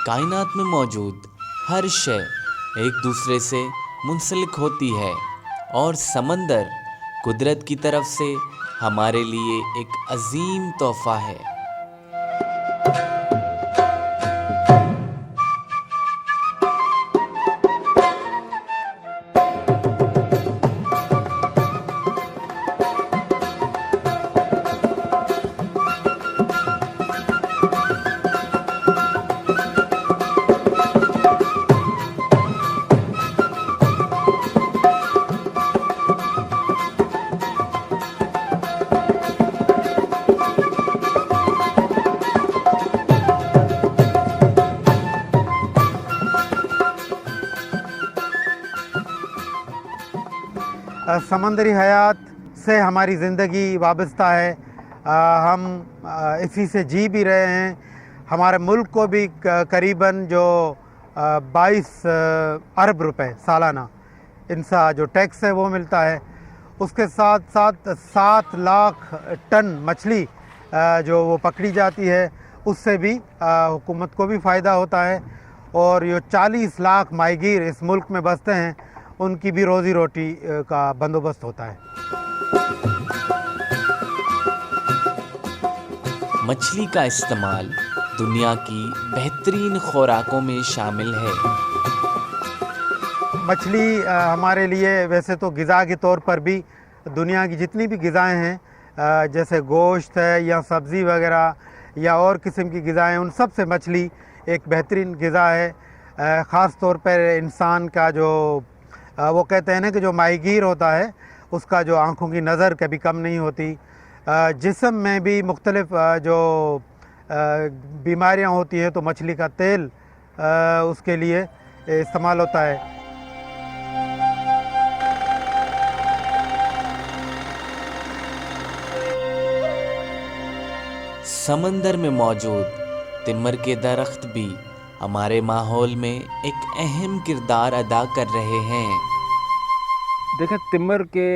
کائنات میں موجود ہر شے ایک دوسرے سے منسلک ہوتی ہے اور سمندر قدرت کی طرف سے ہمارے لیے ایک عظیم تحفہ ہے۔ سمندری حیات سے ہماری زندگی وابستہ ہے، ہم اسی سے جی بھی رہے ہیں۔ ہمارے ملک کو بھی قریباً جو 22 ارب روپے سالانہ ان سے جو ٹیکس ہے وہ ملتا ہے۔ اس کے ساتھ ساتھ 7 لاکھ ٹن مچھلی جو وہ پکڑی جاتی ہے، اس سے بھی حکومت کو بھی فائدہ ہوتا ہے، اور یہ 40 لاکھ ماہی گیر اس ملک میں بستے ہیں، ان کی بھی روزی روٹی کا بندوبست ہوتا ہے۔ مچھلی کا استعمال دنیا کی بہترین خوراکوں میں شامل ہے۔ مچھلی ہمارے لیے ویسے تو غذا کے طور پر بھی دنیا کی جتنی بھی غذائیں ہیں، جیسے گوشت ہے یا سبزی وغیرہ یا اور قسم کی غذائیں، ان سب سے مچھلی ایک بہترین غذا ہے۔ خاص طور پر انسان کا جو وہ کہتے ہیں نا کہ جو ماہی گیر ہوتا ہے اس کا جو آنکھوں کی نظر کبھی کم نہیں ہوتی، جسم میں بھی مختلف جو بیماریاں ہوتی ہیں تو مچھلی کا تیل اس کے لیے استعمال ہوتا ہے۔ سمندر میں موجود تمر کے درخت بھی ہمارے ماحول میں ایک اہم کردار ادا کر رہے ہیں۔ دیکھیں، تمر کے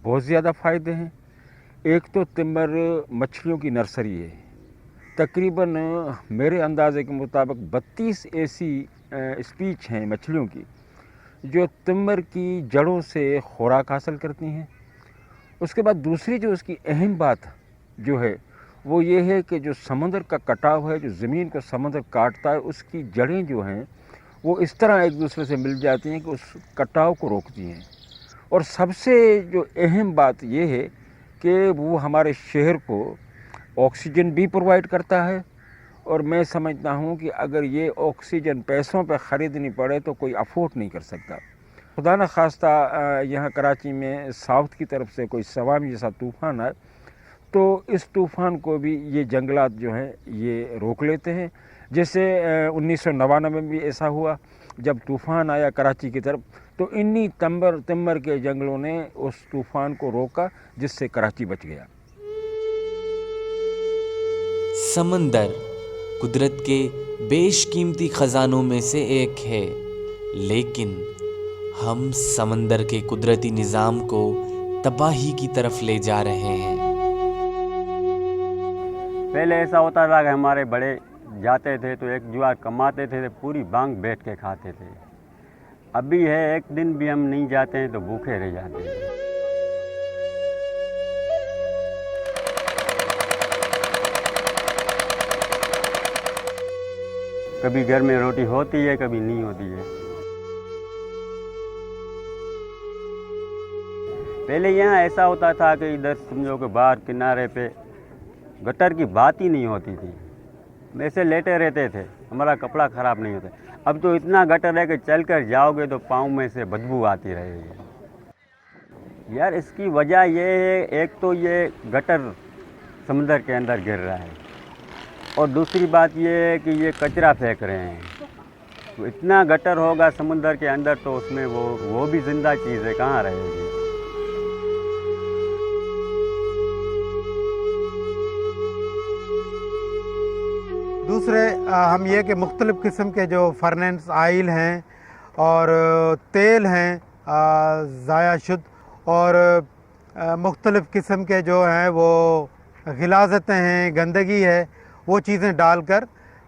بہت زیادہ فائدے ہیں۔ ایک تو تمر مچھلیوں کی نرسری ہے۔ تقریباً میرے اندازے کے مطابق 32 ایسی اسپیچ ہیں مچھلیوں کی جو تمر کی جڑوں سے خوراک حاصل کرتی ہیں۔ اس کے بعد دوسری جو اس کی اہم بات جو ہے وہ یہ ہے کہ جو سمندر کا کٹاؤ ہے، جو زمین کو سمندر کاٹتا ہے، اس کی جڑیں جو ہیں وہ اس طرح ایک دوسرے سے مل جاتی ہیں کہ اس کٹاؤ کو روکتی ہیں۔ اور سب سے جو اہم بات یہ ہے کہ وہ ہمارے شہر کو آکسیجن بھی پرووائڈ کرتا ہے، اور میں سمجھتا ہوں کہ اگر یہ آکسیجن پیسوں پہ خریدنی پڑے تو کوئی افورڈ نہیں کر سکتا۔ خدا نخواستہ یہاں کراچی میں ساؤتھ کی طرف سے کوئی سوامی جیسا طوفان آئے تو اس طوفان کو بھی یہ جنگلات جو ہیں یہ روک لیتے ہیں۔ جیسے 1999 میں بھی ایسا ہوا، جب طوفان آیا کراچی کی طرف تو انہی تمر کے جنگلوں نے اس طوفان کو روکا، جس سے کراچی بچ گیا۔ سمندر قدرت کے بیش قیمتی خزانوں میں سے ایک ہے، لیکن ہم سمندر کے قدرتی نظام کو تباہی کی طرف لے جا رہے ہیں۔ پہلے ایسا ہوتا تھا کہ ہمارے بڑے جاتے تھے تو ایک جوار کماتے تھے، پوری بانگ بیٹھ کے کھاتے تھے۔ ابھی ہے ایک دن بھی ہم نہیں جاتے ہیں تو بھوکے رہ جاتے ہیں۔ کبھی گھر میں روٹی ہوتی ہے، کبھی نہیں ہوتی ہے۔ پہلے یہاں ایسا ہوتا تھا کہ ادھر سمجھو کہ باہر کنارے پہ گٹر کی بات ہی نہیں ہوتی تھی، ویسے لیٹے رہتے تھے، ہمارا کپڑا خراب نہیں ہوتا۔ اب تو اتنا گٹر ہے کہ چل کر جاؤ گے تو پاؤں میں سے بدبو آتی رہے گی۔ یار اس کی وجہ یہ ہے، ایک تو یہ گٹر سمندر کے اندر گر رہا ہے، اور دوسری بات یہ ہے کہ یہ کچرا پھینک رہے ہیں۔ تو اتنا گٹر ہوگا سمندر کے اندر تو اس میں وہ بھی زندہ چیز ہے، کہاں رہے گی؟ دوسرے ہم یہ کہ مختلف قسم کے جو فرننس آئل ہیں اور تیل ہیں ضائع شد، اور مختلف قسم کے جو ہیں وہ غلاظتیں ہیں، گندگی ہے، وہ چیزیں ڈال کر